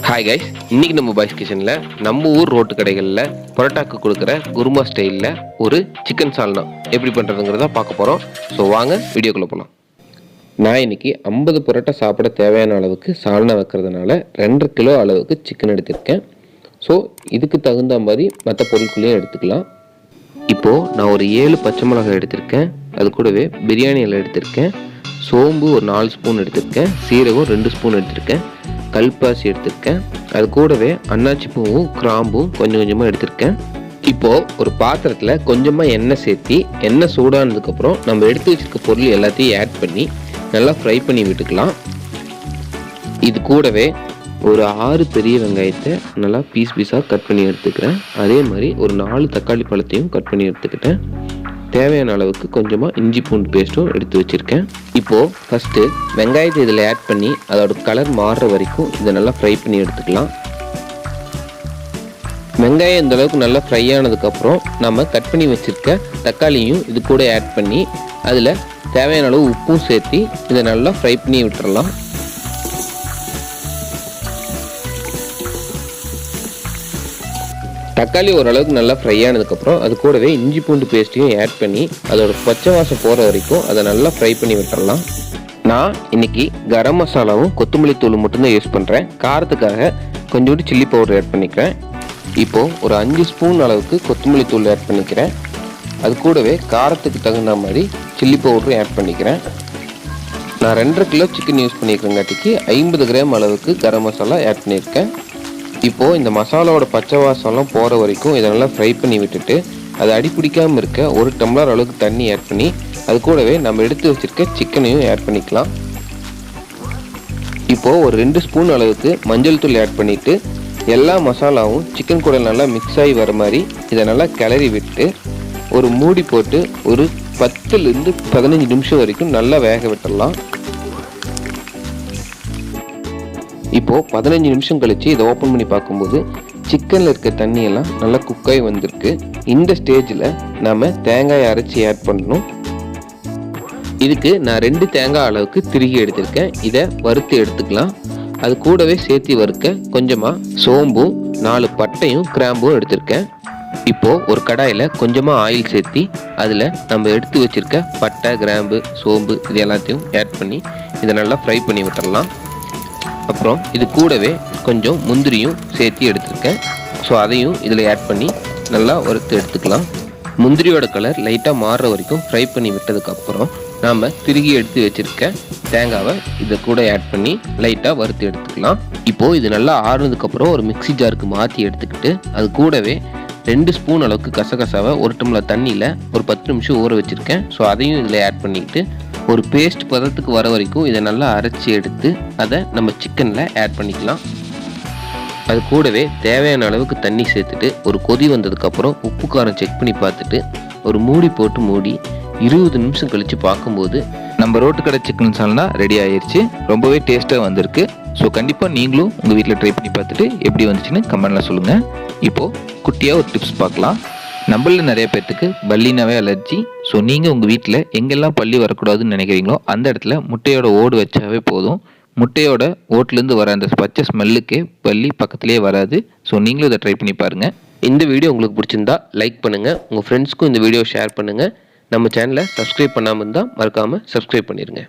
Hi guys, இன்றைக்கி நம்ம boys கிச்சனில் நம்ம ஊர் ரோட்டு கடைகளில் பரோட்டாக்கு கொடுக்குற குருமா ஸ்டைலில் ஒரு சிக்கன் சால்னா எப்படி பண்ணுறதுங்கிறத பார்க்க போகிறோம். ஸோ வாங்க வீடியோக்குள்ளே போகலாம். நான் இன்றைக்கி 50 பரோட்டா சாப்பிட தேவையான அளவுக்கு சால்னா வைக்கிறதுனால 2 கிலோ அளவுக்கு சிக்கன் எடுத்திருக்கேன். ஸோ இதுக்கு தகுந்த மாதிரி மற்ற பொருட்களையும் எடுத்துக்கலாம். இப்போது நான் ஒரு 7 பச்சை மிளகாய் எடுத்திருக்கேன். அது கூடவே பிரியாணி இலை எடுத்திருக்கேன். சோம்பு ஒரு 4 ஸ்பூன் எடுத்திருக்கேன். சீரகம் 2 ஸ்பூன் எடுத்திருக்கேன். கல்பாசி எடுத்திருக்கேன். அது கூடவே அன்னாச்சி பூவும் கிராம்பும் கொஞ்சம் கொஞ்சமாக எடுத்திருக்கேன். இப்போது ஒரு பாத்திரத்தில் கொஞ்சமாக எண்ணெய் சேர்த்தி எண்ணெய் சூடானதுக்கப்புறம் நம்ம எடுத்து வச்சிருக்க பொருள் எல்லாத்தையும் ஆட் பண்ணி நல்லா ஃப்ரை பண்ணி விட்டுக்கலாம். இது கூடவே ஒரு 6 பெரிய வெங்காயத்தை நல்லா பீஸாக கட் பண்ணி எடுத்துக்கிறேன். அதே மாதிரி ஒரு 4 தக்காளி பழத்தையும் கட் பண்ணி எடுத்துக்கிட்டேன். தேவையான அளவுக்கு கொஞ்சமாக இஞ்சி பூண்டு பேஸ்ட்டும் எடுத்து வச்சுருக்கேன். இப்போது ஃபஸ்ட்டு வெங்காயத்தை இதில் ஆட் பண்ணி அதோட கலர் மாறுற வரைக்கும் இதை நல்லா ஃப்ரை பண்ணி எடுத்துக்கலாம். வெங்காயம் இந்த அளவுக்கு நல்லா ஃப்ரை ஆனதுக்கப்புறம் நம்ம கட் பண்ணி வச்சுருக்க தக்காளியும் இது கூட ஆட் பண்ணி அதில் தேவையான அளவு உப்பும் சேர்த்து இதை நல்லா ஃப்ரை பண்ணி விட்டுறலாம். தக்காளி ஓரளவுக்கு நல்லா ஃப்ரை ஆனதுக்கப்புறம் அது கூடவே இஞ்சி பூண்டு பேஸ்ட்டையும் ஆட் பண்ணி அதோட பச்சை வாசம் போகிற வரைக்கும் அதை நல்லா ஃப்ரை பண்ணி விட்டுறலாம். நான் இன்றைக்கி கரம் மசாலாவும் கொத்தமல்லி தூள் மட்டும்தான் யூஸ் பண்ணுறேன். காரத்துக்காக கொஞ்சோண்டு சில்லி பவுடர் ஆட் பண்ணிக்கிறேன். இப்போது ஒரு 5 ஸ்பூன் அளவுக்கு கொத்தமல்லி தூள் ஆட் பண்ணிக்கிறேன். அது கூடவே காரத்துக்கு தகுந்த மாதிரி சில்லி பவுடரும் ஆட் பண்ணிக்கிறேன். நான் 2.5 கிலோ சிக்கன் யூஸ் பண்ணியிருக்கேங்காட்டிக்கு 50 கிராம் அளவுக்கு கரம் மசாலா ஆட் பண்ணியிருக்கேன். இப்போது இந்த மசாலாவோட பச்சை வாசம்லாம் போகிற வரைக்கும் இதை நல்லா ஃப்ரை பண்ணி விட்டுட்டு அதை அடி பிடிக்காமல் இருக்க 1 டம்ளர் அளவுக்கு தண்ணி ஆட் பண்ணி அது கூடவே நம்ம எடுத்து வச்சுருக்க சிக்கனையும் ஆட் பண்ணிக்கலாம். இப்போது ஒரு 2 ஸ்பூன் அளவுக்கு மஞ்சள் தூள் ஆட் பண்ணிவிட்டு எல்லா மசாலாவும் சிக்கன் கூட நல்லா மிக்ஸ் ஆகி வர மாதிரி இதை நல்லா கிளறி விட்டு ஒரு மூடி போட்டு ஒரு 10லேருந்து 15 நிமிஷம் வரைக்கும் நல்லா வேக விட்டுடலாம். இப்போது 15 நிமிஷம் கழித்து இதை ஓப்பன் பண்ணி பார்க்கும்போது சிக்கனில் இருக்க தண்ணியெல்லாம் நல்லா குக்காகி வந்திருக்கு. இந்த ஸ்டேஜில் நாம் தேங்காயை அரைச்சி ஆட் பண்ணணும். இதுக்கு நான் 2 தேங்காய் அளவுக்கு திருகி எடுத்திருக்கேன். இதை வறுத்து எடுத்துக்கலாம். அது கூடவே சேர்த்து வறுக்க கொஞ்சமாக சோம்பும் 4 பட்டையும் கிராம்பும் எடுத்திருக்கேன். இப்போது ஒரு கடாயில் கொஞ்சமாக ஆயில் சேர்த்தி அதில் நம்ம எடுத்து வச்சுருக்க பட்டை கிராம்பு சோம்பு இது எல்லாத்தையும் ஆட் பண்ணி இதை நல்லா ஃப்ரை பண்ணி விட்டுடலாம். அப்புறம் இது கூடவே கொஞ்சம் முந்திரியும் சேர்த்து எடுத்துருக்கேன். ஸோ அதையும் இதில் ஆட் பண்ணி நல்லா வறுத்து எடுத்துக்கலாம். முந்திரியோட கலர் லைட்டாக மாறுற வரைக்கும் ஃப்ரை பண்ணி விட்டதுக்கப்புறம் நாம் திருகி எடுத்து வச்சுருக்க தேங்காவை இதை கூட ஆட் பண்ணி லைட்டாக வறுத்து எடுத்துக்கலாம். இப்போது இது நல்லா ஆறுனதுக்கப்புறம் ஒரு மிக்ஸி ஜாருக்கு மாற்றி எடுத்துக்கிட்டு அது கூடவே 2 ஸ்பூன் அளவுக்கு கசகசாவை 1 டம்ளர் தண்ணியில் ஒரு 10 நிமிஷம் ஊற வச்சுருக்கேன். ஸோ அதையும் இதில் ஆட் பண்ணிக்கிட்டு ஒரு பேஸ்ட் பதத்துக்கு வர வரைக்கும் இதை நல்லா அரைச்சி எடுத்து அதை நம்ம சிக்கனில் ஆட் பண்ணிக்கலாம். அது கூடவே தேவையான அளவுக்கு தண்ணி சேர்த்துட்டு ஒரு கொதி வந்ததுக்கப்புறம் உப்பு காரம் செக் பண்ணி பார்த்துட்டு ஒரு மூடி போட்டு மூடி 20 நிமிஷம் கழித்து பார்க்கும்போது நம்ம ரோட்டு கடை சிக்கன் சால்னா ரெடி ஆயிடுச்சு. ரொம்பவே டேஸ்ட்டாக வந்திருக்கு. ஸோ கண்டிப்பாக நீங்களும் உங்கள் வீட்டில் ட்ரை பண்ணி பார்த்துட்டு எப்படி வந்துச்சுன்னு கமெண்ட்டில் சொல்லுங்கள். இப்போது குட்டியாக ஒரு டிப்ஸ் பார்க்கலாம். நம்மள நிறைய பேர்த்துக்கு பல்லினாவே அலர்ஜி. ஸோ நீங்கள் உங்கள் வீட்டில் எங்கெல்லாம் பல்லி வரக்கூடாதுன்னு நினைக்கிறீங்களோ அந்த இடத்துல முட்டையோட ஓடு வச்சாவே போதும். முட்டையோட ஓட்டுலேருந்து வர அந்த பச்சை ஸ்மெல்லுக்கே பல்லி பக்கத்துலேயே வராது. ஸோ நீங்களும் இதை ட்ரை பண்ணி பாருங்கள். இந்த வீடியோ உங்களுக்கு பிடிச்சிருந்தா லைக் பண்ணுங்கள். உங்கள் ஃப்ரெண்ட்ஸ்க்கும் இந்த வீடியோ ஷேர் பண்ணுங்கள். நம்ம சேனலை சப்ஸ்கிரைப் பண்ணாமல் இருந்தால் மறக்காமல் சப்ஸ்கிரைப் பண்ணிடுங்க.